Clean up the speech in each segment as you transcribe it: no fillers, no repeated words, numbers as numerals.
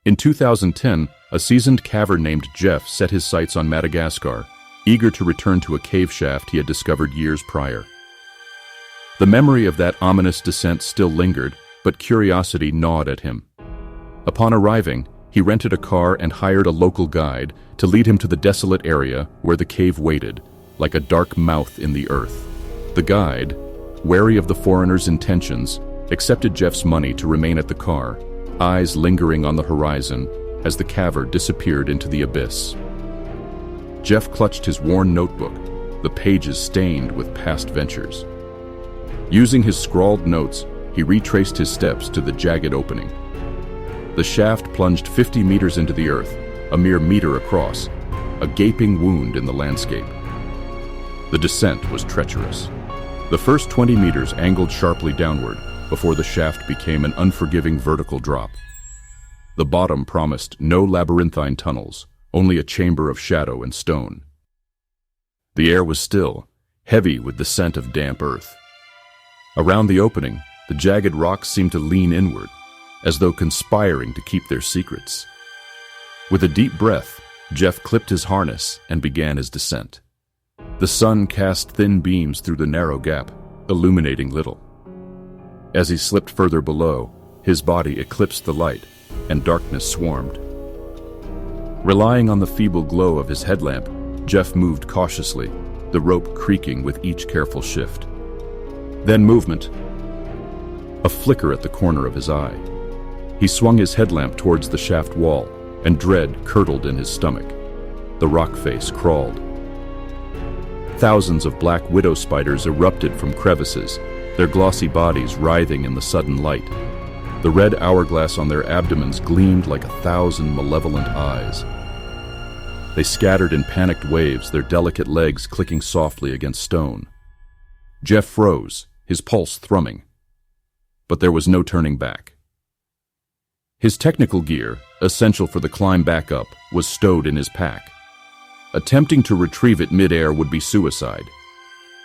In 2010, a seasoned caver named Jeff set his sights on Madagascar, eager to return to a cave shaft he had discovered years prior. The memory of that ominous descent still lingered, but curiosity gnawed at him. Upon arriving, he rented a car and hired a local guide to lead him to the desolate area where the cave waited, like a dark mouth in the earth. The guide, wary of the foreigner's intentions, accepted Jeff's money to remain at the car, eyes lingering on the horizon as the caver disappeared into the abyss. Jeff clutched his worn notebook, the pages stained with past ventures. Using his scrawled notes, he retraced his steps to the jagged opening. The shaft plunged 50 meters into the earth, a mere meter across, a gaping wound in the landscape. The descent was treacherous. The first 20 meters angled sharply downward before the shaft became an unforgiving vertical drop. The bottom promised no labyrinthine tunnels, only a chamber of shadow and stone. The air was still, heavy with the scent of damp earth. Around the opening, the jagged rocks seemed to lean inward, as though conspiring to keep their secrets. With a deep breath, Jeff clipped his harness and began his descent. The sun cast thin beams through the narrow gap, illuminating little. As he slipped further below, his body eclipsed the light, and darkness swarmed. Relying on the feeble glow of his headlamp, Jeff moved cautiously, the rope creaking with each careful shift. Then movement. A flicker at the corner of his eye. He swung his headlamp towards the shaft wall, and dread curdled in his stomach. The rock face crawled. Thousands of black widow spiders erupted from crevices, their glossy bodies writhing in the sudden light. The red hourglass on their abdomens gleamed like 1,000 malevolent eyes. They scattered in panicked waves, their delicate legs clicking softly against stone. Jeff froze, his pulse thrumming. But there was no turning back. His technical gear, essential for the climb back up, was stowed in his pack. Attempting to retrieve it mid-air would be suicide.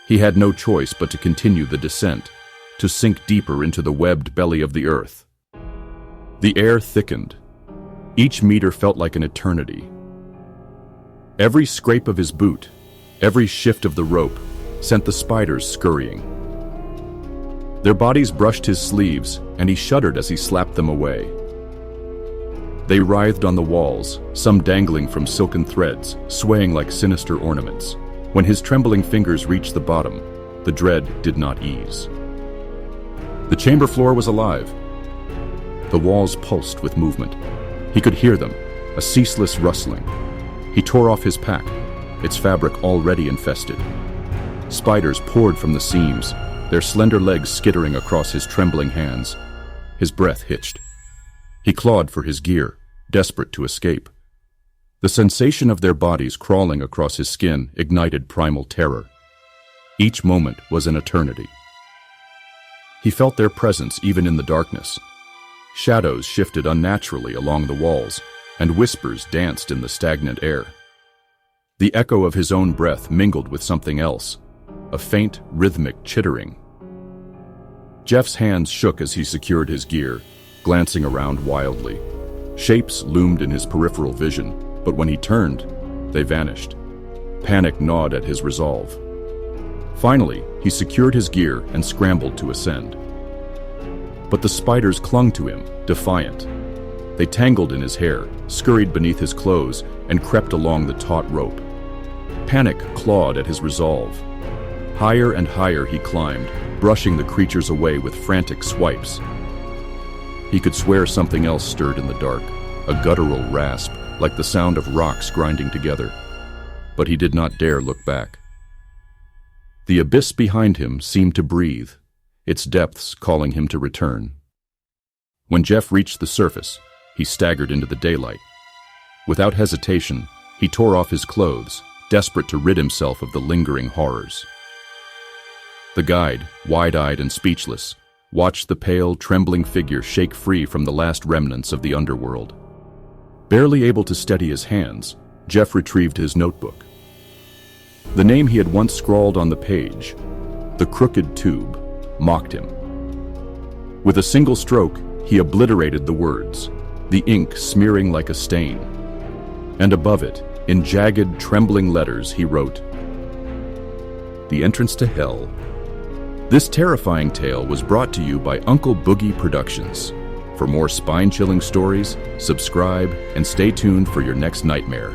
He had no choice but to continue the descent, to sink deeper into the webbed belly of the earth. The air thickened. Each meter felt like an eternity. Every scrape of his boot, every shift of the rope, sent the spiders scurrying. Their bodies brushed his sleeves, and he shuddered as he slapped them away. They writhed on the walls, some dangling from silken threads, swaying like sinister ornaments. When his trembling fingers reached the bottom, the dread did not ease. The chamber floor was alive. The walls pulsed with movement. He could hear them, a ceaseless rustling. He tore off his pack, its fabric already infested. Spiders poured from the seams, their slender legs skittering across his trembling hands. His breath hitched. He clawed for his gear, desperate to escape. The sensation of their bodies crawling across his skin ignited primal terror. Each moment was an eternity. He felt their presence even in the darkness. Shadows shifted unnaturally along the walls, and whispers danced in the stagnant air. The echo of his own breath mingled with something else, a faint, rhythmic chittering. Jeff's hands shook as he secured his gear, glancing around wildly. Shapes loomed in his peripheral vision, but when he turned, they vanished. Panic gnawed at his resolve. Finally, he secured his gear and scrambled to ascend. But the spiders clung to him, defiant. They tangled in his hair, scurried beneath his clothes, and crept along the taut rope. Panic clawed at his resolve. Higher and higher he climbed, brushing the creatures away with frantic swipes. He could swear something else stirred in the dark, a guttural rasp, like the sound of rocks grinding together. But he did not dare look back. The abyss behind him seemed to breathe, its depths calling him to return. When Jeff reached the surface, he staggered into the daylight. Without hesitation, he tore off his clothes, desperate to rid himself of the lingering horrors. The guide, wide-eyed and speechless, watched the pale, trembling figure shake free from the last remnants of the underworld. Barely able to steady his hands, Jeff retrieved his notebook. The name he had once scrawled on the page, the Crooked Tube, mocked him. With a single stroke, he obliterated the words. the ink smearing like a stain. And above it, in jagged, trembling letters, he wrote, "The entrance to hell." This terrifying tale was brought to you by Uncle Boogie Productions. For more spine-chilling stories, subscribe and stay tuned for your next nightmare.